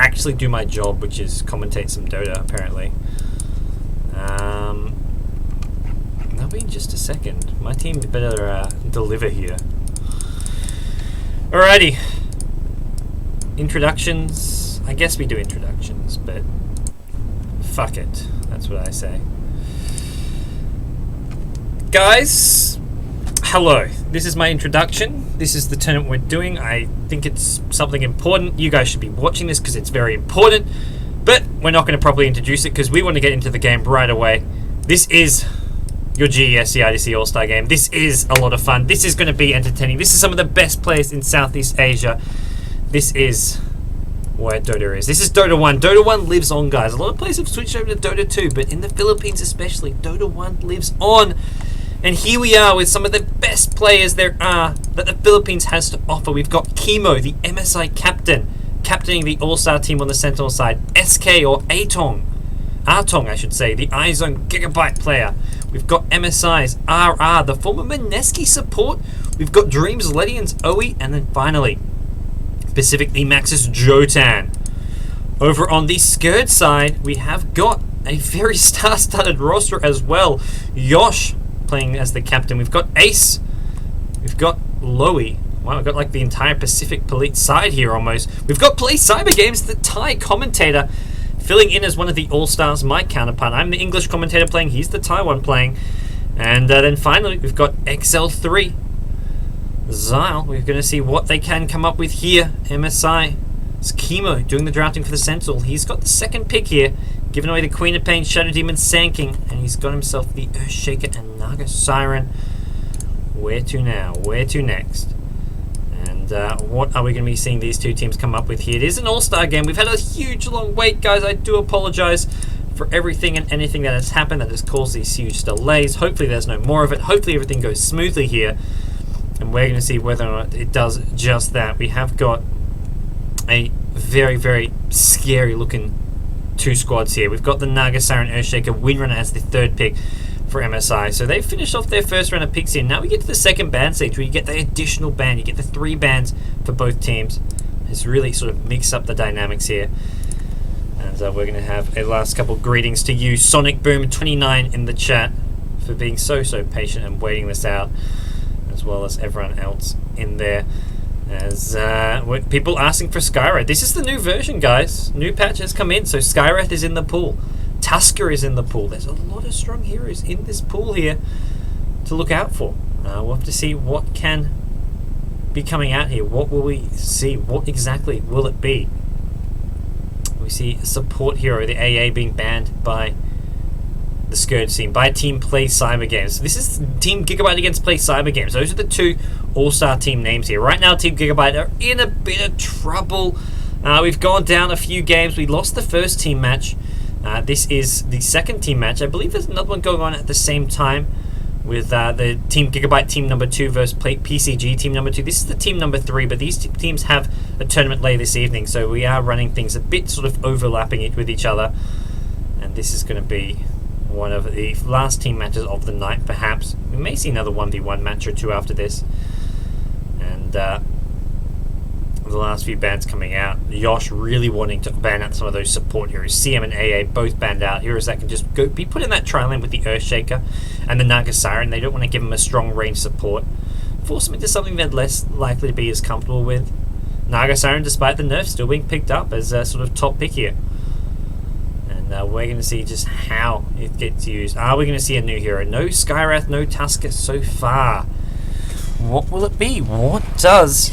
actually do my job, which is commentate some Dota, apparently. That'll be in just a second. My team better deliver here. Alrighty. Introductions. I guess we do introductions, but fuck it. That's what I say. Guys, hello. This is my introduction. This is the tournament we're doing. I think it's something important. You guys should be watching this because it's very important. But we're not going to properly introduce it because we want to get into the game right away. This is your GEST All-Star game. This is a lot of fun. This is going to be entertaining. This is some of the best players in Southeast Asia. This is where Dota is. This is Dota 1. Dota 1 lives on, guys. A lot of players have switched over to Dota 2, but in the Philippines especially, Dota 1 lives on. And here we are with some of the best players there are that the Philippines has to offer. We've got Kimo, the MSI captain, captaining the All-Star team on the Sentinel side. SK or Atong, I should say, the iZone Gigabyte player. We've got MSI's RR, the former Mineski support. We've got Dreams, Ledians, Oe, and then finally, Pacific the Maxis Jotan. Over on the Skurd side, we have got a very star-studded roster as well. Yosh playing as the captain. We've got Ace. We've got Loey. Wow, we've got like the entire Pacific Police side here almost. We've got Play Cyber Games, the Thai commentator, filling in as one of the All-Stars, my counterpart. I'm the English commentator playing, he's the Thai one playing. And then finally, we've got XL3. Zyle, we're going to see what they can come up with here. MSI. It's Kimo doing the drafting for the Sentinel. He's got the second pick here, giving away the Queen of Pain, Shadow Demon, Sand-King, and he's got himself the Earthshaker and Naga Siren. Where to now? Where to next? And what are we going to be seeing these two teams come up with here? It is an All-Star game. We've had a huge long wait, guys. I do apologize for everything and anything that has happened that has caused these huge delays. Hopefully there's no more of it. Hopefully everything goes smoothly here. And we're going to see whether or not it does just that. We have got a very, very scary looking two squads here. We've got the Naga Siren Earthshaker Windrunner as the third pick for MSI. So they finished off their first round of picks here. Now we get to the second ban stage where you get the additional ban. You get the 3 bans for both teams. It's really sort of mixed up the dynamics here. And we're going to have a last couple greetings to you, Sonic Boom 29 in the chat, for being so patient and waiting this out, as well as everyone else in there. As people asking for Skywrath. This is the new version, guys. New patch has come in, so Skywrath is in the pool. Tusker is in the pool. There's a lot of strong heroes in this pool here to look out for. We'll have to see what can be coming out here. What will we see? What exactly will it be? We see a support hero, the AA, being banned by the Skurd team, by Team Play Cyber Games. So this is Team Gigabyte against Play Cyber Games. Those are the two All-Star team names here. Right now, Team Gigabyte are in a bit of trouble. We've gone down a few games. We lost the first team match. This is the second team match. I believe there's another one going on at the same time with the Team Gigabyte team number 2 versus PCG team number 2. This is the team number 3, but these two teams have a tournament later this evening, so we are running things a bit sort of overlapping it with each other. And this is going to be one of the last team matches of the night, perhaps. We may see another 1v1 match or two after this. And the last few bans coming out. Yosh really wanting to ban out some of those support heroes. CM and AA both banned out. Heroes that can just be put in that tri lane with the Earthshaker and the Naga Siren. They don't want to give them a strong range support. Force them into something they're less likely to be as comfortable with. Naga Siren, despite the nerf, still being picked up as a sort of top pick here. We're going to see just how it gets used. Are we going to see a new hero? No Skywrath, no Tusker so far. What will it be? What does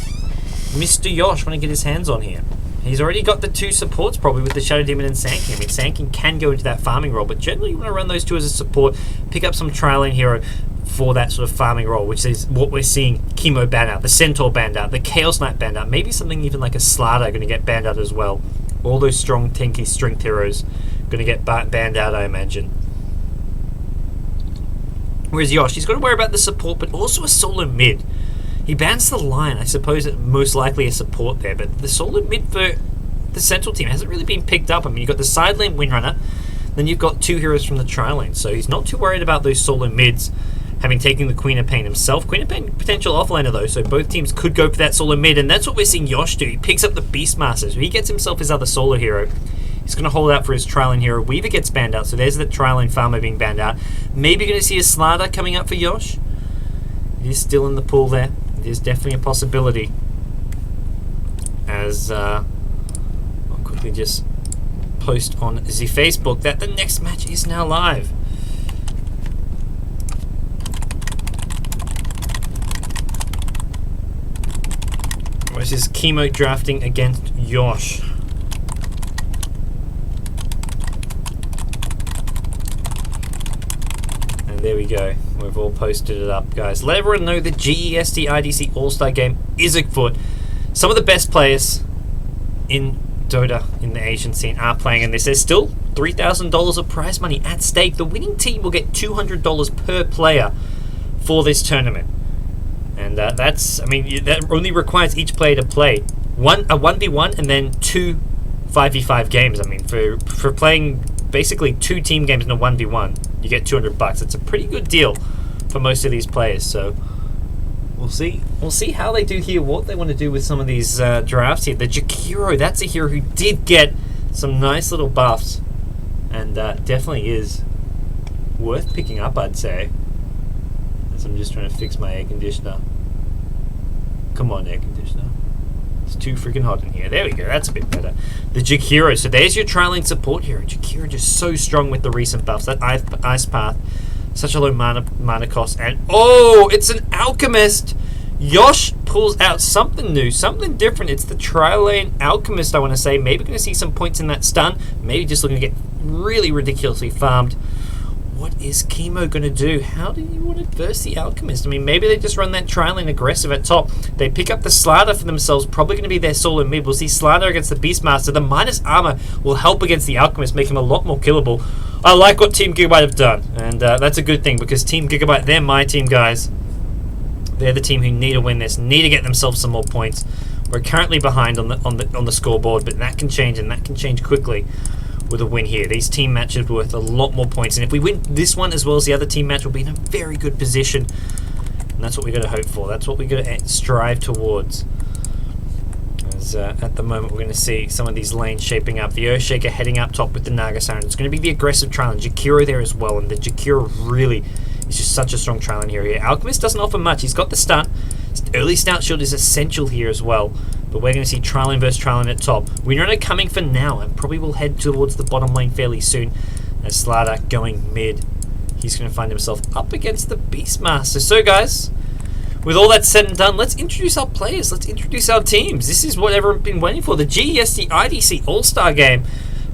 Mr. Yosh want to get his hands on here? He's already got the 2 supports probably with the Shadow Demon and Sand-King. I mean, Sand-King can go into that farming role, but generally you want to run those 2 as a support, pick up some trial lane hero for that sort of farming role, which is what we're seeing Kimo ban out, the Centaur banned out, the Chaos Knight banned out, maybe something even like a Slardar going to get banned out as well. All those strong, tanky strength heroes going to get banned out, I imagine. Whereas Yosh, he's got to worry about the support, but also a solo mid. He bans the Lion. I suppose it most likely a support there, but the solo mid for the Central team hasn't really been picked up. I mean, you've got the side lane Windrunner, then you've got 2 heroes from the tri lane, so he's not too worried about those solo mids having taken the Queen of Pain himself. Queen of Pain potential offlaner though, so both teams could go for that solo mid, and that's what we're seeing Yosh do. He picks up the Beastmaster, so he gets himself his other solo hero. He's going to hold out for his Triline hero. Weaver gets banned out, so there's the Triline Farmer being banned out. Maybe going to see a Slardar coming up for Yosh. It is still in the pool there. It is definitely a possibility. As I'll quickly just post on the Facebook that the next match is now live. This is Kimo drafting against Yosh. And there we go. We've all posted it up, guys. Let everyone know the GEST IDC All-Star game is afoot. Some of the best players in Dota in the Asian scene are playing in this. There's still $3,000 of prize money at stake. The winning team will get $200 per player for this tournament. And that's, I mean, that only requires each player to play a 1v1 and then 2 5v5 games. I mean, for playing basically 2 team games in a 1v1, you get $200. It's a pretty good deal for most of these players. So we'll see how they do here, what they want to do with some of these drafts here. The Jakiro, that's a hero who did get some nice little buffs, and definitely is worth picking up, I'd say. As I'm just trying to fix my air conditioner. Come on, air conditioner. It's too freaking hot in here. There we go, that's a bit better. The Jakiro, so there's your Triline support hero. Jakiro just so strong with the recent buffs. That Ice Path, such a low mana cost, and oh, it's an Alchemist. Yosh pulls out something new, something different. It's the Triline Alchemist, I want to say. Maybe going to see some points in that stun. Maybe just looking to get really ridiculously farmed. What is Kimo going to do? How do you want to verse the Alchemist? I mean, maybe they just run that Triline aggressive at top. They pick up the Slardar for themselves, probably going to be their solo mid. We'll see Slardar against the Beastmaster. The minus armor will help against the Alchemist, make him a lot more killable. I like what Team Gigabyte have done, and that's a good thing, because Team Gigabyte, they're my team, guys. They're the team who need to win this, need to get themselves some more points. We're currently behind on the scoreboard, but that can change, and that can change quickly with a win here. These team matches are worth a lot more points, and if we win this one as well as the other team match, we'll be in a very good position, and that's what we got to hope for. That's what we got to strive towards. As at the moment, we're going to see some of these lanes shaping up. The Earthshaker heading up top with the Naga Siren. It's going to be the aggressive Triline. Jakiro there as well, and the Jakiro really is just such a strong Triline hero here. Alchemist doesn't offer much. He's got the stun. Early Stout Shield is essential here as well. But we're going to see Triline versus Triline at top. Winner coming for now, and probably will head towards the bottom lane fairly soon. As Slardar going mid, he's going to find himself up against the Beastmaster. So guys, with all that said and done, let's introduce our players. Let's introduce our teams. This is what everyone's been waiting for. The GEST IDC All-Star game.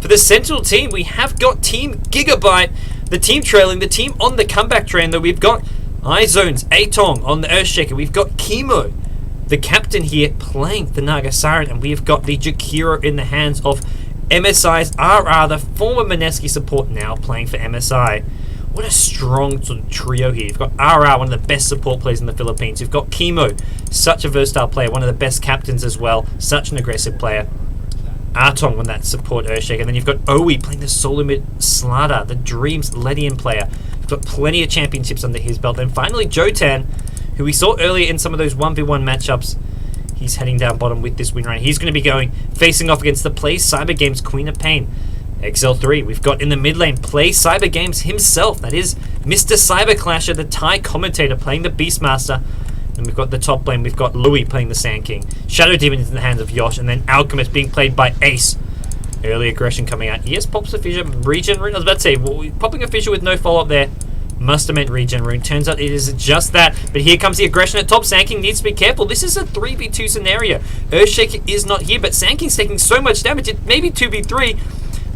For the Sentinel team, we have got Team Gigabyte, the team trailing, the team on the comeback train, though. We've got iZones, Atong on the Earthshaker. We've got Kimo, the captain here, playing the Naga Siren, and we've got the Jakiro in the hands of MSI's RR, the former Mineski support, now playing for MSI. What a strong sort of trio here. You've got RR, one of the best support players in the Philippines. You've got Kimo, such a versatile player, one of the best captains as well, such an aggressive player. Atong on that support Earthshaker, and then you've got Owi playing the solo mid Slardar, the Dreams Ledian player. He's got plenty of championships under his belt. Then finally Jotan, who we saw earlier in some of those 1v1 matchups. He's heading down bottom with this win rate. He's going to be facing off against the Play Cyber Games Queen of Pain. XL3, we've got in the mid lane Play Cyber Games himself. That is Mr. Cyberclasher, the Thai commentator, playing the Beastmaster. And we've got the top lane, we've got Louis playing the Sand King. Shadow Demon is in the hands of Yosh, and then Alchemist being played by Ace. Early aggression coming out. Yes, pops a fissure, regen rune. I was about to say, well, popping a fissure with no follow-up there. Must have meant regen rune. Turns out it is just that. But here comes the aggression at top. Sand King needs to be careful. This is a 3v2 scenario. Earthshaker is not here, but Sand King's taking so much damage. It may be 2v3.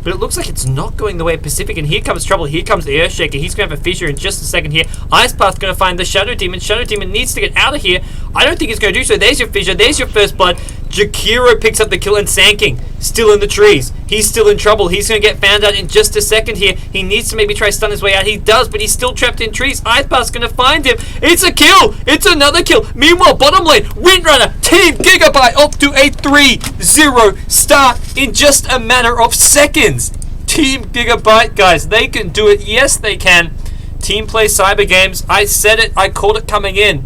But it looks like it's not going the way of Pacific, and here comes trouble. Here comes the Earthshaker. He's going to have a fissure in just a second here. Ice Path's going to find the Shadow Demon. Shadow Demon needs to get out of here. I don't think he's going to do so. There's your fissure. There's your first blood. Jakiro picks up the kill, and Sand King still in the trees. He's still in trouble. He's going to get found out in just a second here. He needs to maybe try to stun his way out. He does, but he's still trapped in trees. Ice Path's going to find him. It's a kill. It's another kill. Meanwhile, bottom lane, Windrunner, Team Gigabyte off to a 3-0 start in just a matter of seconds. Team Gigabyte, guys, they can do it. Yes, they can. Team Play Cyber Games. I said it. I called it coming in.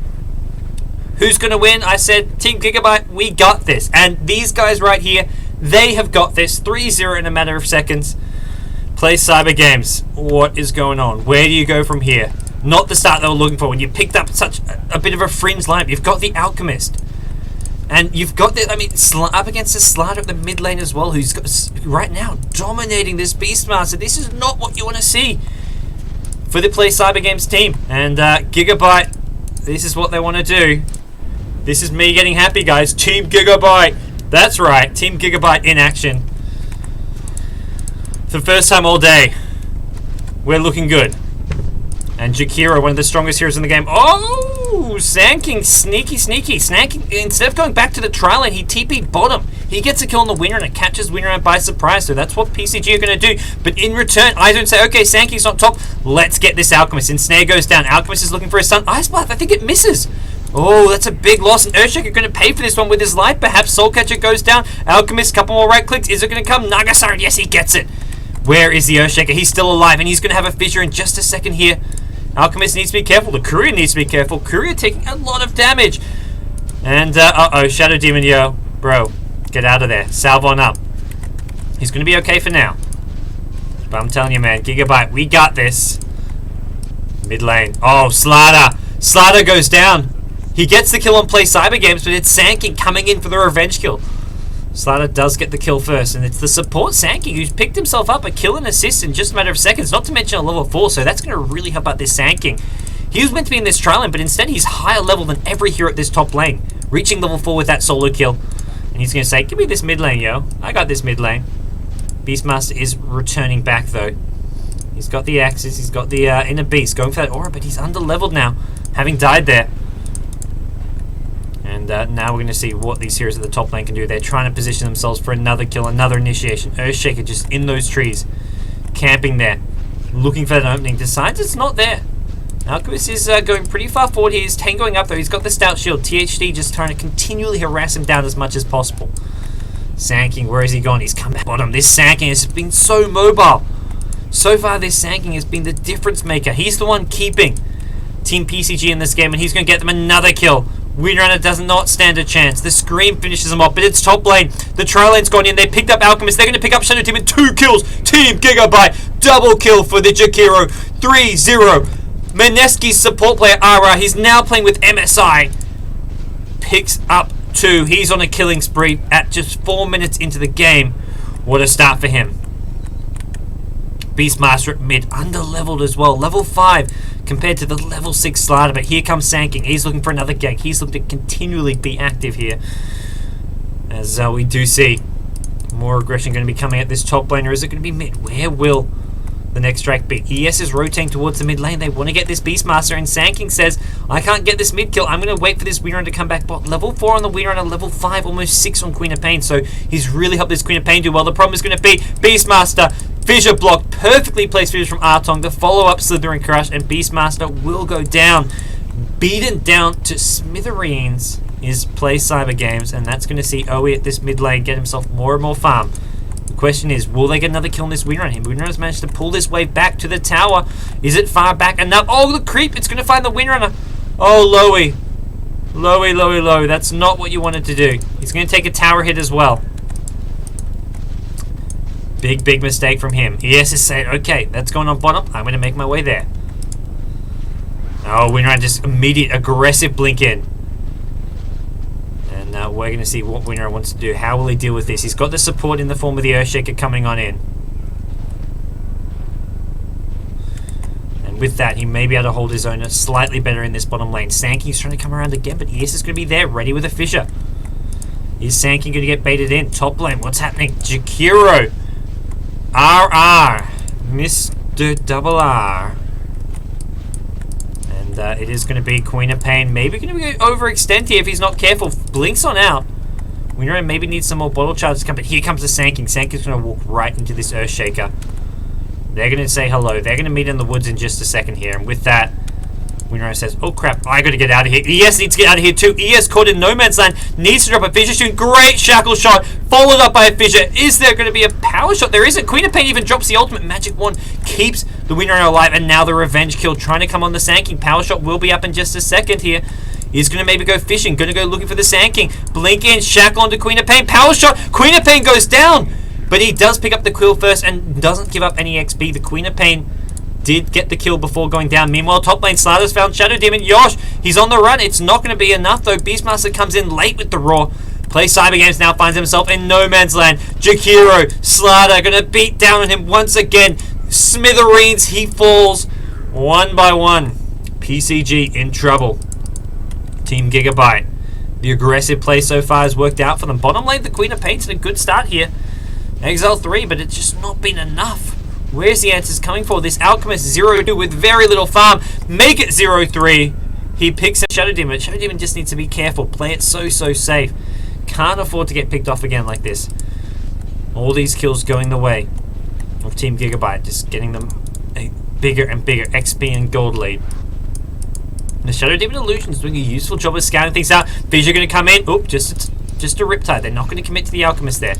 Who's going to win? I said, Team Gigabyte, we got this. And these guys right here, they have got this. 3-0 in a matter of seconds. Play Cyber Games. What is going on? Where do you go from here? Not the start they were looking for. When you picked up such a bit of a fringe lineup, you've got the Alchemist. And you've got the, up against the Slider at the mid lane as well, who's got, right now dominating this Beastmaster. This is not what you want to see for the Play Cyber Games team. And Gigabyte, this is what they want to do. This is me getting happy, guys. Team Gigabyte. That's right. Team Gigabyte in action. For the first time all day, we're looking good. And Jakiro, one of the strongest heroes in the game. Oh, Sanking, sneaky. Snacking, instead of going back to the trial lane, he TP'd bottom. He gets a kill on the winner and it catches winner by surprise. So that's what PCG are going to do. But in return, I don't say, okay, Sanking's not top. Let's get this Alchemist. And Snare goes down. Alchemist is looking for his son. Ice Blast, I think it misses. Oh, that's a big loss, and Earthshaker are going to pay for this one with his life. Perhaps Soulcatcher goes down. Alchemist, couple more right clicks. Is it going to come? Nagasar, yes, he gets it. Where is the Earthshaker? He's still alive, and he's going to have a fissure in just a second here. Alchemist needs to be careful. The Courier needs to be careful. Courier taking a lot of damage. And, uh-oh, Shadow Demon, yo. Bro, get out of there. Salve on up. He's going to be okay for now. But I'm telling you, man, Gigabyte, we got this. Mid lane. Oh, Slider. Slider goes down. He gets the kill on Play Cyber Games, but it's Sanking coming in for the revenge kill. Slider does get the kill first, and it's the support Sanking who's picked himself up a kill and assist in just a matter of seconds, not to mention a level 4, so that's going to really help out this Sanking. He was meant to be in this trial lane, but instead he's higher level than every hero at this top lane, reaching level 4 with that solo kill. And he's going to say, give me this mid lane, yo. I got this mid lane. Beastmaster is returning back, though. He's got the axes, he's got the inner beast, going for that aura, but he's under-leveled now, having died there. And now we're going to see what these heroes at the top lane can do. They're trying to position themselves for another kill, another initiation. Earthshaker just in those trees, camping there, looking for that opening. Decides it's not there. Alchemist is going pretty far forward here. He's tangoing up though. He's got the stout shield. THD just trying to continually harass him down as much as possible. Sanking, where has he gone? He's come back bottom. This Sanking has been so mobile. So far this Sanking has been the difference maker. He's the one keeping Team PCG in this game, and he's going to get them another kill. Windrunner does not stand a chance. The Scream finishes them off, but it's top lane. The trial lane's gone in. They picked up Alchemist. They're going to pick up Shadow Demon. 2 kills. Team Gigabyte. Double kill for the Jakiro. 3-0. Meneski's support player, Ara. He's now playing with MSI. Picks up 2. He's on a killing spree at just 4 minutes into the game. What a start for him. Beastmaster at mid. Under-leveled as well. Level 5. Compared to the level 6 Slider, but here comes Sanking. He's looking for another gank. He's looking to continually be active here. As we do see more aggression going to be coming at this top lane, or is it going to be mid? Where will the next strike be? ES is rotating towards the mid lane. They want to get this Beastmaster, and Sanking says, I can't get this mid kill. I'm going to wait for this Windrunner to come back. But level 4 on the Windrunner, level 5, almost 6 on Queen of Pain. So he's really helped this Queen of Pain do well. The problem is going to be Beastmaster. Fissure block, perfectly placed fissure from Artong. The follow-up Slithering Crush, and Beastmaster will go down. Beaten down to smithereens is Play Cyber Games, and that's going to see Owie at this mid lane get himself more and more farm. The question is, will they get another kill on this Windrunner? Windrunner's managed to pull this wave back to the tower. Is it far back enough? Oh, the creep! It's going to find the Windrunner. Oh, Lowy. Lowy. That's not what you wanted to do. He's going to take a tower hit as well. Big mistake from him. ES is saying, okay, that's going on bottom. I'm going to make my way there. Oh, Windrunner just immediate aggressive blink in. And we're going to see what Windrunner wants to do. How will he deal with this? He's got the support in the form of the Earthshaker coming on in. And with that, he may be able to hold his own slightly better in this bottom lane. Sanking's trying to come around again, but ES is going to be there, ready with a fissure. Is Sanking going to get baited in? Top lane, what's happening? Jakiro. RR. Mr. Double R. And it is going to be Queen of Pain. Maybe going to overextend here if he's not careful. Blinks on out. Windrunner maybe needs some more bottle charges to come, but here comes the Sanking. Sanking's going to walk right into this Earthshaker. They're going to say hello. They're going to meet in the woods in just a second here. And with that, Winro says, oh crap, I gotta get out of here. ES needs to get out of here too. ES caught in no man's land, needs to drop a fissure shooting. Great shackle shot, followed up by a fissure. Is there gonna be a power shot? There isn't. Queen of Pain even drops the ultimate. Magic Wand keeps the Winro alive, and now the revenge kill trying to come on the Sand King. Power shot will be up in just a second here. He's going to maybe go fishing, going to go looking for the Sand King. Blink in, shackle onto Queen of Pain. Power shot, Queen of Pain goes down. But he does pick up the kill first and doesn't give up any XP. The Queen of Pain did get the kill before going down. Meanwhile, top lane, Slaughter's found Shadow Demon. Yosh, he's on the run. It's not going to be enough though. Beastmaster comes in late with the Raw. Plays Cyber Games, now finds himself in no man's land. Jakiro, Slaughter going to beat down on him once again. Smithereens, he falls one by one. PCG in trouble. Team Gigabyte. The aggressive play so far has worked out for them. Bottom lane, the Queen of Pain's had a good start here. Exile 3, but it's just not been enough. Where's the answers coming for? This Alchemist 0-2 with very little farm. Make it 0-3. He picks up Shadow Demon. Shadow Demon just needs to be careful. Play it so safe. Can't afford to get picked off again like this. All these kills going the way of Team Gigabyte. Just getting them a bigger and bigger XP and gold lead. The Shadow Demon Illusion is doing a useful job of scouting things out. Fissure going to come in. Oop, just a Riptide. They're not going to commit to the Alchemist there.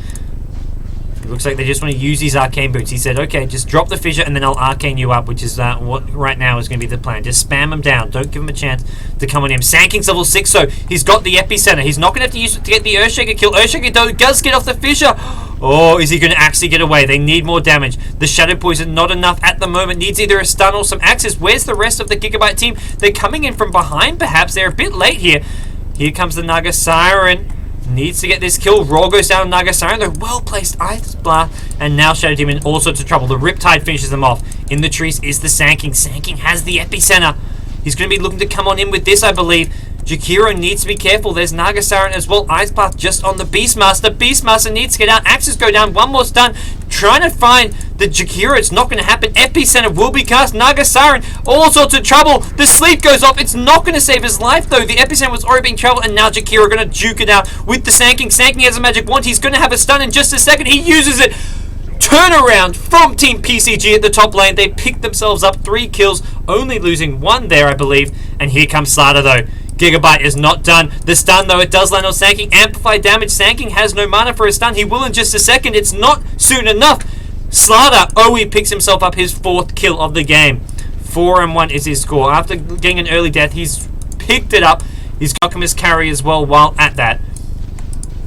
It looks like they just want to use these Arcane Boots. He said, okay, just drop the Fissure and then I'll Arcane you up, which is what right now is going to be the plan. Just spam him down. Don't give him a chance to come on him. Sand King's level 6, so he's got the Epicenter. He's not going to have to use it to get the Earthshaker kill. Earthshaker though does get off the Fissure. Oh, is he going to actually get away? They need more damage. The Shadow Poison, not enough at the moment. Needs either a stun or some access. Where's the rest of the Gigabyte team? They're coming in from behind, perhaps. They're a bit late here. Here comes the Naga Siren. Needs to get this kill. Raw goes down Naga Siren. They're well-placed Ice Blast. And now Shadow Demon also to trouble. The Riptide finishes them off. In the trees is the Sand King. Sand King has the Epicenter. He's going to be looking to come on in with this, I believe. Jakiro needs to be careful. There's Naga Siren as well. Ice Path just on the Beastmaster. Beastmaster needs to get out. Axes go down. One more stun. Trying to find the Jakiro. It's not going to happen. Epicenter will be cast. Naga Siren all sorts of trouble. The sleep goes off. It's not going to save his life though. The Epicenter was already being troubled, and now Jakiro going to juke it out with the Sand King. Sand King has a magic wand. He's going to have a stun in just a second. He uses it. Turnaround from Team PCG at the top lane. They picked themselves up 3 kills, only losing 1 there, I believe. And here comes Slaughter though. Gigabyte is not done. The stun though, it does land on Sand King. Amplify damage. Sand King has no mana for a stun. He will in just a second. It's not soon enough. Slaughter, he picks himself up his 4th kill of the game. 4-1 is his score. After getting an early death, he's picked it up. He's got Alchemist carry as well while at that.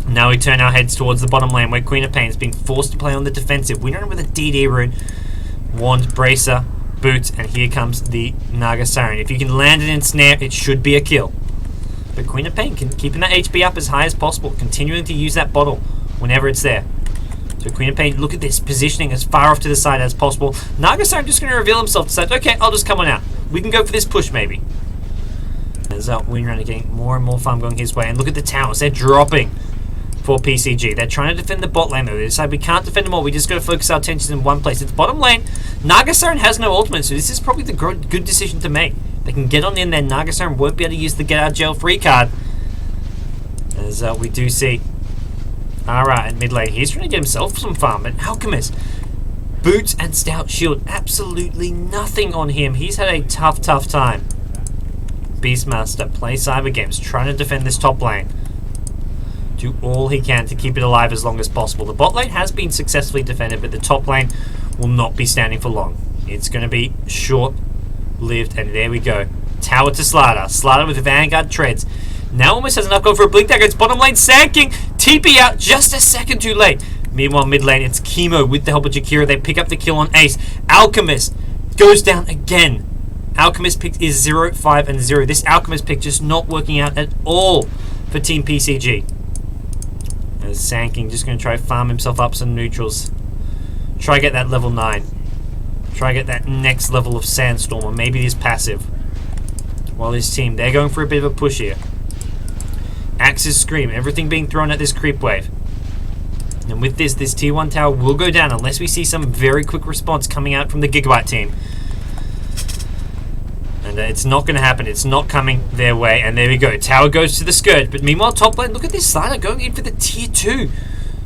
Now we turn our heads towards the bottom lane where Queen of Pain is being forced to play on the defensive. We run with a DD rune. Wand, Bracer, Boots, and here comes the Naga Siren. If you can land it in Snare, it should be a kill. But Queen of Pain keeping that HP up as high as possible, continuing to use that bottle whenever it's there. So Queen of Pain, look at this, positioning as far off to the side as possible. Naga Siren just going to reveal himself, decide, okay, I'll just come on out. We can go for this push maybe. As Winrunner getting more and more farm going his way. And look at the towers, they're dropping for PCG. They're trying to defend the bot lane though. They decide we can't defend them all, we just got to focus our attention in one place. It's bottom lane. Naga Siren has no ultimate, so this is probably the good decision to make. They can get on in there. Naga Siren won't be able to use the get out of jail free card. As we do see Ara at mid lane. He's trying to get himself some farm, but Alchemist, Boots and Stout Shield, absolutely nothing on him. He's had a tough time. Beastmaster, play Cyber Games, trying to defend this top lane. Do all he can to keep it alive as long as possible. The bot lane has been successfully defended, but the top lane will not be standing for long. It's going to be short-lived, and there we go. Tower to Slaughter. Slaughter with Vanguard treads. Now almost has enough going for a blink dagger. It's bottom lane. Sand King TP out just a second too late. Meanwhile, mid lane, it's Kimo with the help of Jakiro. They pick up the kill on Ace. Alchemist goes down again. Alchemist pick is 0, 5, and 0. This Alchemist pick just not working out at all for Team PCG. As Sand King just going to try to farm himself up some neutrals. Try get that level 9. Try get that next level of Sandstorm, or maybe this passive. While his team, they're going for a bit of a push here. Axes scream, everything being thrown at this creep wave. And with this tier 1 tower will go down unless we see some very quick response coming out from the Gigabyte team. And it's not going to happen. It's not coming their way. And there we go. Tower goes to the Scourge. But meanwhile, top lane, look at this Slaughter going in for the tier 2.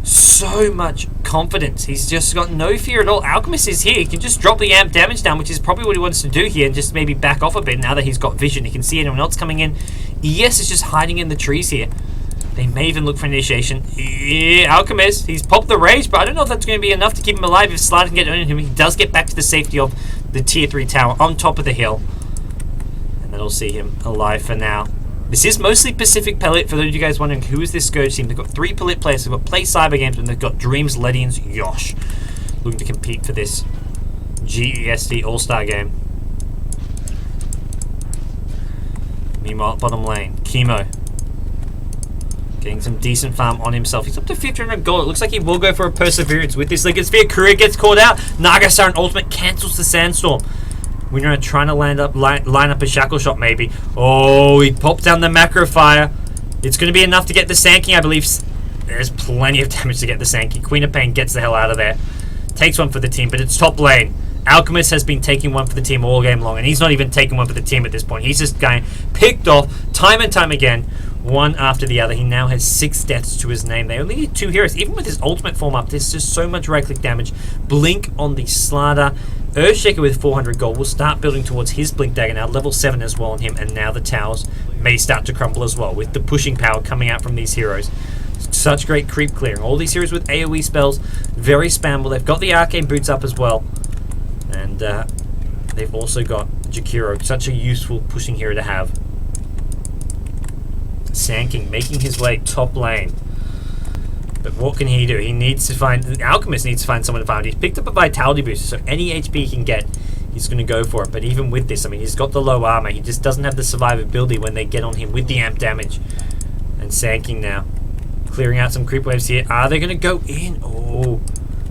so much confidence. He's just got no fear at all. Alchemist is here. He can just drop the amp damage down, which is probably what he wants to do here, and just maybe back off a bit now that he's got vision. He can see anyone else coming in. ES is just hiding in the trees here. They may even look for initiation. Yeah, Alchemist, he's popped the rage, but I don't know if that's going to be enough to keep him alive. If Slider can get on him, he does get back to the safety of the tier 3 tower on top of the hill. And that'll see him alive for now. This is mostly Pacific Pellet. For those of you guys wondering who is this GoDz team, they've got 3 Pellet players. They've got Play Cyber Games, and they've got Dreams, Ledians, Yosh, looking to compete for this GEST All-Star game. Meanwhile, bottom lane, Kimo getting some decent farm on himself. He's up to 1500 gold. It looks like he will go for a Perseverance with this Liquid Sphere. Courier gets caught out. Nagasaran ultimate cancels the Sandstorm. We're trying to line up a Shackle Shot maybe. Oh, he popped down the Macro Fire. It's going to be enough to get the Sanking, I believe. There's plenty of damage to get the Sanking. Queen of Pain gets the hell out of there. Takes one for the team, but it's top lane. Alchemist has been taking one for the team all game long, and he's not even taking one for the team at this point. He's just getting picked off time and time again, one after the other. He now has 6 deaths to his name. They only need 2 heroes. Even with his ultimate form up, there's just so much right-click damage. Blink on the Slider. Earthshaker with 400 gold will start building towards his Blink Dagger now, level 7 as well on him, and now the towers may start to crumble as well with the pushing power coming out from these heroes. Such great creep clearing. All these heroes with AoE spells, very spammable. They've got the Arcane Boots up as well, and they've also got Jakiro, such a useful pushing hero to have. Sanking making his way top lane. But what can he do? He needs to find... Alchemist needs to find someone to farm. He's picked up a Vitality booster, so any HP he can get, he's going to go for it. But even with this, I mean, he's got the low armor. He just doesn't have the survivability when they get on him with the amp damage. And Sanking now. Clearing out some creep waves here. Are they going to go in? Oh.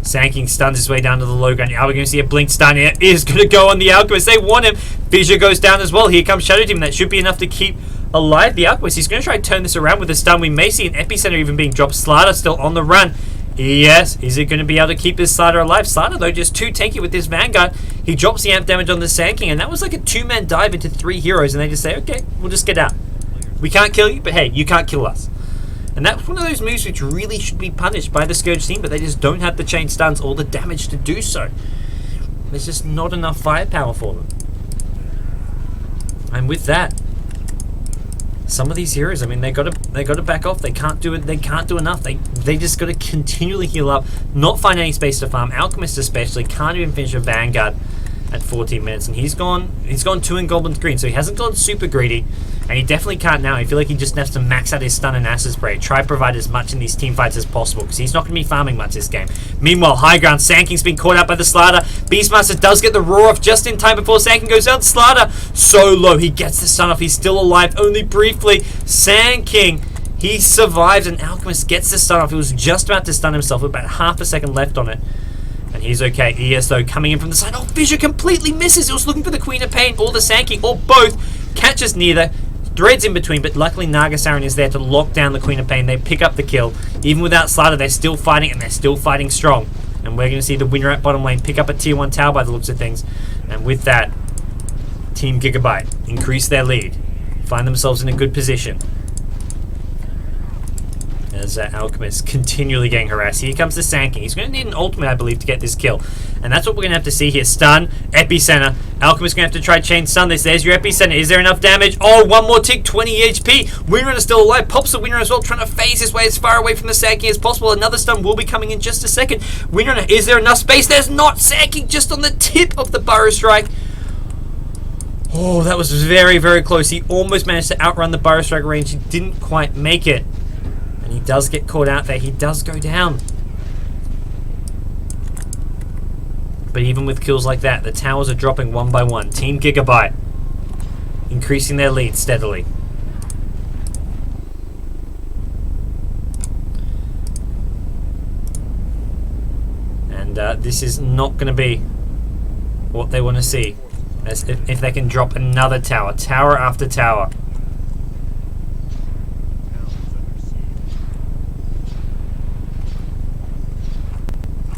Sanking stuns his way down to the low ground. Are we going to see a Blink stun here? Is going to go on the Alchemist. They want him. Fissure goes down as well. Here comes Shadow Team. That should be enough to keep alive the Alchemist. He's going to try to turn this around with a stun. We may see an Epicenter even being dropped. Slider still on the run. Yes, is it going to be able to keep this Slider alive? Slider, though, just too tanky with this Vanguard. He drops the amp damage on the Sanking, and that was like a 2-man dive into 3 heroes, and they just say, okay, we'll just get out. We can't kill you, but hey, you can't kill us. And that's one of those moves which really should be punished by the Scourge team, but they just don't have the chain stuns or the damage to do so. There's just not enough firepower for them. And with that, some of these heroes, I mean, they got to back off. They can't do it. They can't do enough. They just got to continually heal up, not find any space to farm. Alchemist especially can't even finish a Vanguard at 14 minutes, and he's gone 2 in Goblin's Green, so he hasn't gone super greedy, and he definitely can't now. I feel like he just has to max out his stun and acid spray, try to provide as much in these team fights as possible, because he's not going to be farming much this game. Meanwhile, high ground, Sanking's been caught out by the Slider. Beastmaster does get the roar off just in time before Sanking goes down. Slider so low, he gets the stun off. He's still alive, only briefly. Sanking, he survives, and Alchemist gets the stun off. He was just about to stun himself with about half a second left on it. And he's okay. ES, though, coming in from the side. Oh, Fissure completely misses. It was looking for the Queen of Pain or the Sanking or both. Catches neither. Threads in between, but luckily Nagasaran is there to lock down the Queen of Pain. They pick up the kill. Even without Slider, they're still fighting, and they're still fighting strong. And we're going to see the winner at bottom lane pick up a tier 1 tower by the looks of things. And with that, Team Gigabyte increase their lead. Find themselves in a good position. As Alchemist continually getting harassed. Here comes the Sanking. He's going to need an ultimate, I believe, to get this kill. And that's what we're going to have to see here. Stun, Epicenter. Alchemist going to have to try chain stun this. There's your Epicenter. Is there enough damage? Oh, one more tick, 20 HP. Windrunner still alive. Pops the Windrunner as well, trying to phase his way as far away from the Sanking as possible. Another stun will be coming in just a second. Windrunner, is there enough space? There's not. Sanking just on the tip of the Burrow Strike. Oh, that was very, very close. He almost managed to outrun the Burrow Strike range. He didn't quite make it. And he does get caught out there. He does go down. But even with kills like that, the towers are dropping one by one. Team Gigabyte increasing their lead steadily. And this is not going to be what they want to see. As if they can drop another tower. Tower after tower.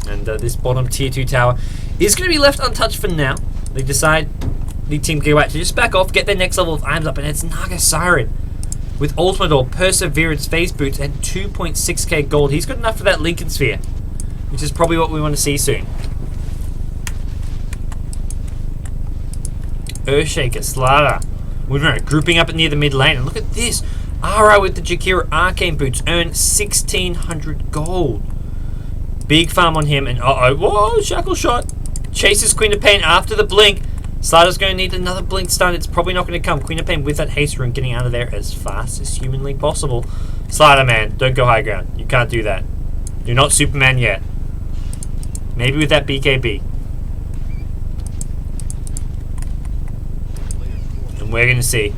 And this bottom tier 2 tower is going to be left untouched for now. They decide, the Team Gigabyte, to just back off, get their next level of items up, and it's Nagasaran. with Ultimate or Perseverance Phase Boots and 2.6k gold. He's got enough for that Lincoln Sphere, which is probably what we want to see soon. Earthshaker, Slaughter, Windrunner grouping up near the mid lane. And look at this. RR with the Jakiro Arcane Boots earn 1600 gold. Big farm on him. And whoa, Shackle Shot. Chases Queen of Pain after the blink. Slaughter's going to need another blink stun. It's probably not going to come. Queen of Pain with that haste rune getting out of there as fast as humanly possible. Slaughter, man, don't go high ground. You can't do that. You're not Superman yet. Maybe with that BKB. And we're going to see.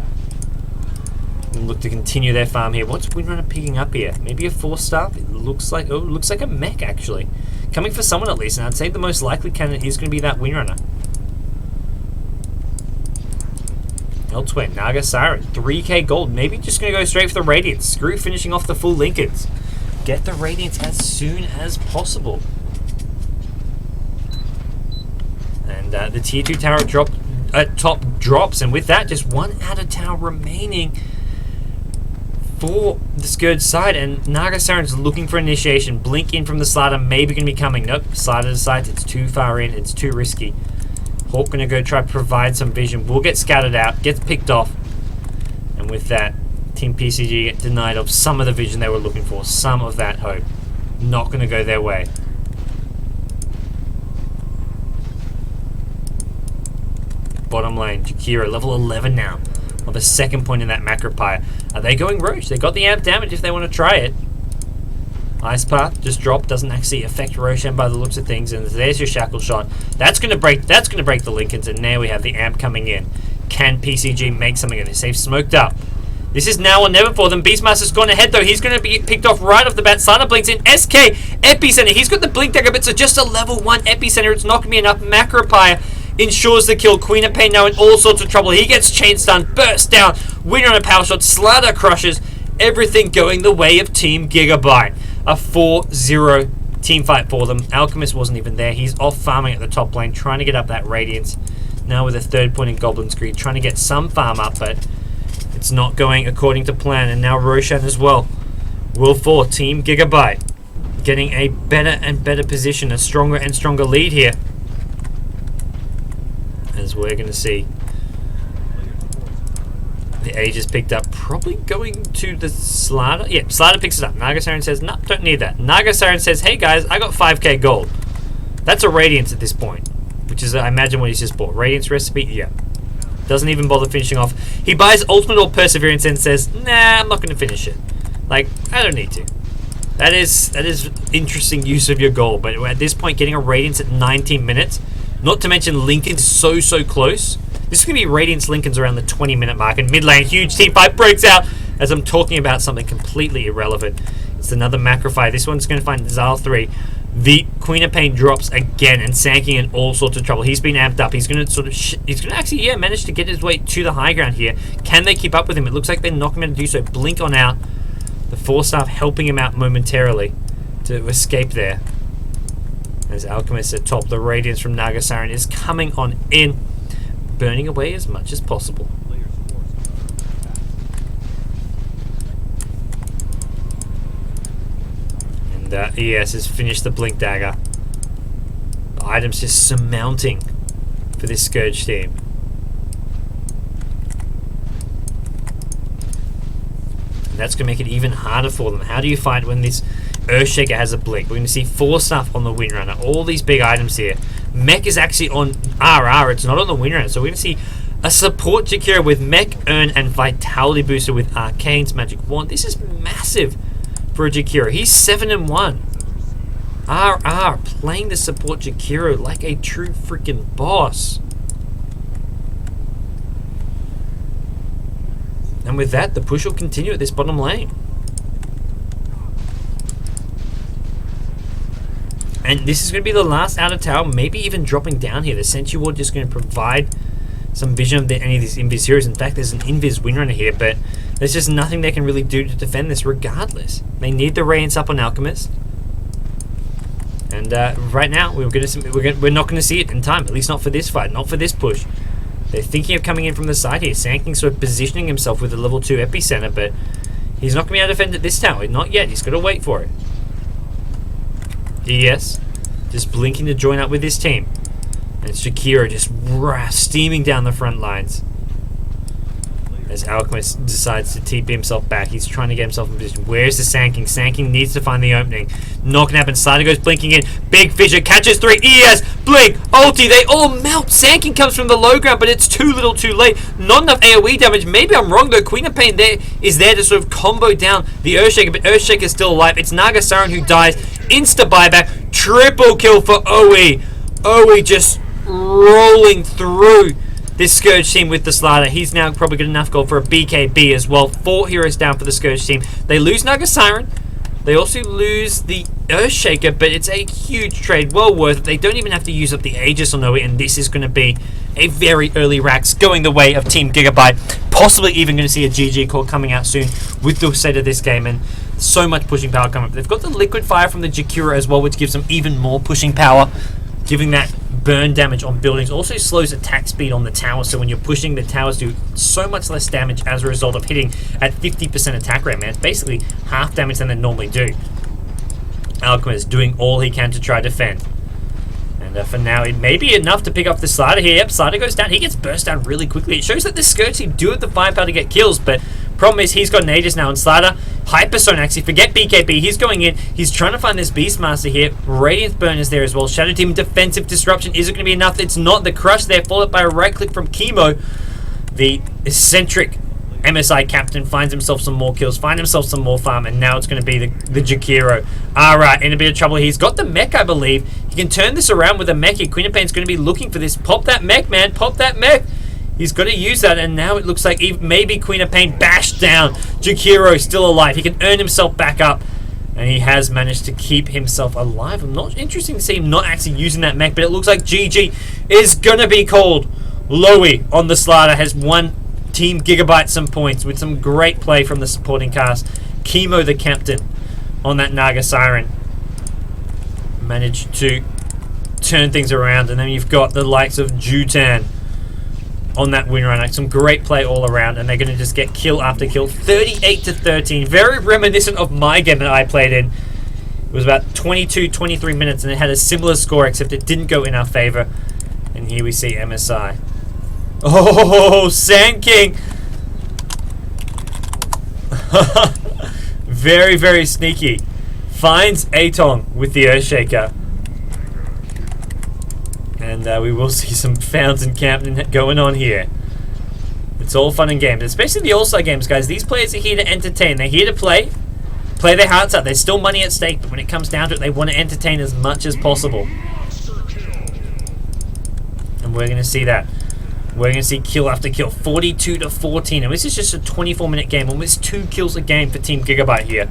We'll look to continue their farm here. What's Windrunner picking up here? Maybe a 4-star? It looks like, oh, it looks like a mech actually. Coming for someone at least, and I'd say the most likely candidate is going to be that Windrunner. Elsewhere, Naga Siren, 3k gold. Maybe just going to go straight for the Radiance. Screw finishing off the full Lincolns. Get the Radiance as soon as possible. And the tier 2 tower top drops, and with that, just one outer tower remaining for the Scourge side. And Naga Siren's looking for initiation. Blink in from the Slaughter, maybe going to be coming. Nope, Slaughter decides it's too far in, it's too risky. Hawk going to go try to provide some vision. Will get scattered out, gets picked off. And with that, Team PCG get denied of some of the vision they were looking for. Some of that hope. Not going to go their way. Bottom lane, Jakiro, level 11 now. Of a second point in that Macropire. Are they going Roche? They got the amp damage if they want to try it. Ice Path just dropped, doesn't actually affect Roshan by the looks of things, and there's your Shackle Shot. That's gonna break the Lincolns, and now we have the amp coming in. Can PCG make something of this? They've smoked up. This is now or never for them. Beastmaster's gone ahead though. He's gonna be picked off right off the bat. Sana blinks in. SK Epicenter. He's got the blink dagger, but so just a level 1 Epicenter. It's not gonna be enough. Macropire ensures the kill. Queen of Pain now in all sorts of trouble. He gets chain stun, burst down, winner on a power shot, Slaughter crushes. Everything going the way of Team Gigabyte. A 4-0 team fight for them. Alchemist wasn't even there. He's off farming at the top lane, trying to get up that Radiance. Now with a 3rd point in Goblin's Greed, trying to get some farm up, but it's not going according to plan. And now Roshan as well. Will 4, Team Gigabyte, getting a better and better position, a stronger and stronger lead here. As we're going to see. The Aegis picked up, probably going to the Slaughter. Yeah, Slaughter picks it up. Naga Siren says, no, don't need that. Naga Siren says, hey guys, I got 5k gold. That's a Radiance at this point, which is, I imagine, what he's just bought. Radiance recipe, yeah. Doesn't even bother finishing off. He buys Ultimate or Perseverance and says, nah, I'm not going to finish it. Like, I don't need to. That is interesting use of your gold, but at this point, getting a Radiance at 19 minutes, not to mention Lincoln's so close. This is going to be Radiance Lincoln's around the 20-minute mark, and mid lane, huge team fight breaks out as I'm talking about something completely irrelevant. It's another Macropire. This one's going to find Zal 3. The Queen of Pain drops again, and Sankey in all sorts of trouble. He's been amped up. He's going to actually, manage to get his way to the high ground here. Can they keep up with him? It looks like they're not going to do so. Blink on out. The 4-staff helping him out momentarily to escape there. As Alchemist at top, the Radiance from Naga Siren is coming on in, burning away as much as possible. And ES has finished the Blink Dagger. The items just surmounting for this Scourge team. And that's going to make it even harder for them. How do you fight when this Earthshaker has a blink? We're going to see 4-stuff on the Windrunner. All these big items here. Mech is actually on RR. It's not on the Windrunner. So we're going to see a support Jakiro with Mech, Earn, and Vitality Booster with Arcane's Magic Wand. This is massive for a Jakiro. He's 7-1. RR playing the support Jakiro like a true freaking boss. And with that, the push will continue at this bottom lane. And this is going to be the last outer tower, maybe even dropping down here. The Sentry Ward just going to provide some vision of any of these Invis heroes. In fact, there's an Invis Windrunner here, but there's just nothing they can really do to defend this regardless. They need the Radiance up on Alchemist. And right now, we're not going to see it in time, at least not for this fight, not for this push. They're thinking of coming in from the side here. Sand sort of positioning himself with a level 2 epicenter, but he's not going to be able to defend at this tower. Not yet. He's got to wait for it. GES just blinking to join up with his team. And it's Shakira just steaming down the front lines. As Alchemist decides to TP himself back. He's trying to get himself in position. Where's the Sand King? Sand King needs to find the opening. Not gonna happen. Slider goes blinking in. Big Fissure catches 3. ES, blink, ulti, they all melt. Sand King comes from the low ground, but it's too little too late. Not enough AoE damage. Maybe I'm wrong though. Queen of Pain is there to sort of combo down the Earthshaker, but Earthshaker's still alive. It's Naga Siren who dies. Insta buyback. Triple kill for OE. OE just rolling through this Scourge team with the Slider. He's now probably got enough gold for a BKB as well. 4 heroes down for the Scourge team. They lose Naga Siren. They also lose the Earthshaker, but it's a huge trade. Well worth it. They don't even have to use up the Aegis on OE, and this is going to be a very early Rax going the way of Team Gigabyte. Possibly even going to see a GG call coming out soon with the state of this game, and so much pushing power coming up. They've got the Liquid Fire from the Jakura as well, which gives them even more pushing power, giving that burn damage on buildings. Also slows attack speed on the tower, so when you're pushing, the towers do so much less damage as a result of hitting at 50% attack rate, man. It's basically half damage than they normally do. Alchemist doing all he can to try to defend. And for now, it may be enough to pick up the Slider here. Yep, Slider goes down. He gets burst down really quickly. It shows that the Scourge team do have the firepower to get kills, but problem is he's got an Aegis now, and Slider, Hyperzone actually, forget BKB, he's going in, he's trying to find this Beastmaster here. Radiant Burn is there as well. Shadow Team Defensive Disruption, is it going to be enough? It's not. The Crush there, followed by a right click from Kimo. The eccentric MSI captain finds himself some more kills, finds himself some more farm, and now it's going to be the Jakiro. Alright, in a bit of trouble. He's got the mech, I believe. He can turn this around with a mech here. Queen of Pain's going to be looking for this. Pop that mech, man. Pop that mech. He's got to use that, and now it looks like maybe Queen of Pain bashed down. Jakiro still alive. He can earn himself back up, and he has managed to keep himself alive. I'm not interesting to see him not actually using that mech, but it looks like GG is going to be called. Lowy on the Slider has won Team Gigabyte some points with some great play from the supporting cast. Kimo, the captain, on that Naga Siren, managed to turn things around, and then you've got the likes of Jutan on that win run. Some great play all around, and they're going to just get kill after kill. 38-13. Very reminiscent of my game that I played in. It was about 22-23 minutes, and it had a similar score, except it didn't go in our favor. And here we see MSI. Oh, Sand King! Very, very sneaky. Finds Atong with the Earthshaker. And we will see some fountain camping going on here. It's all fun and games, especially the All-Star games, guys. These players are here to entertain. They're here to play their hearts out. There's still money at stake, but when it comes down to it, they want to entertain as much as possible. And we're going to see that. We're going to see kill after kill, 42-14, and this is just a 24-minute game, almost 2 kills a game for Team Gigabyte here.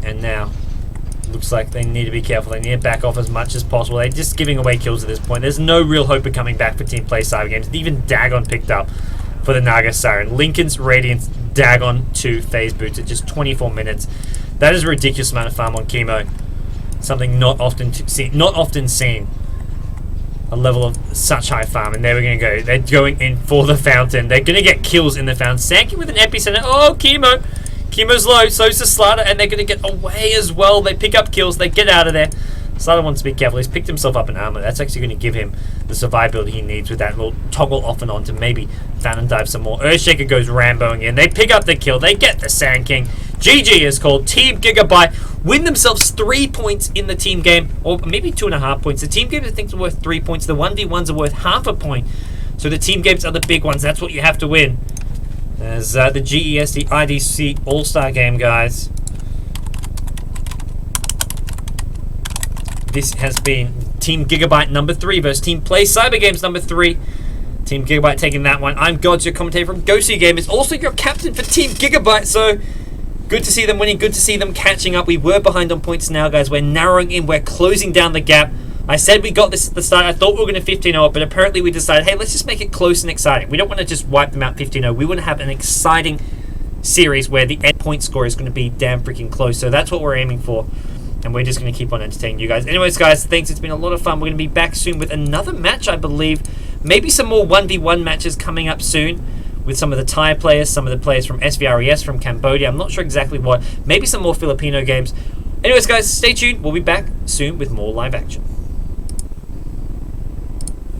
And now, looks like they need to be careful. They need to back off as much as possible. They're just giving away kills at this point. There's no real hope of coming back for Team Play Cyber Games. Even Dagon picked up for the Naga Siren. Lincoln's Radiance, Dagon to Phase Boots at just 24 minutes. That is a ridiculous amount of farm on Kimo. Something not often seen. A level of such high farm, and there we're going to go. They're going in for the fountain. They're going to get kills in the fountain. Sanky with an epicenter. Oh, Kimo. Kimo's low, so's the Slider, and they're going to get away as well. They pick up kills. They get out of there. Slider wants to be careful. He's picked himself up in armor. That's actually going to give him the survivability he needs with that little toggle off and on to maybe fountain dive some more. Earthshaker goes Ramboing in. They pick up the kill. They get the Sand King. GG is called. Team Gigabyte win themselves 3 points in the team game, or maybe 2.5 points. The team games I think are worth 3 points. The 1v1s are worth half a point. So the team games are the big ones. That's what you have to win. As the GEST IDC All-Star game, guys. This has been Team Gigabyte number 3 versus Team Play Cyber Games number 3. Team Gigabyte taking that one. I'm GoDz, your commentator from GoDz Gamers. Also your captain for Team Gigabyte, so good to see them winning, good to see them catching up. We were behind on points now, guys. We're narrowing in, we're closing down the gap. I said we got this at the start. I thought we were going to 15-0 up, but apparently we decided, hey, let's just make it close and exciting. We don't want to just wipe them out 15-0. We want to have an exciting series where the end point score is going to be damn freaking close. So that's what we're aiming for. and we're just going to keep on entertaining you guys. Anyways, guys, thanks. It's been a lot of fun. We're going to be back soon with another match, I believe. Maybe some more 1v1 matches coming up soon with some of the Thai players, some of the players from SVRES from Cambodia. I'm not sure exactly what. Maybe some more Filipino games. Anyways, guys, stay tuned. We'll be back soon with more live action.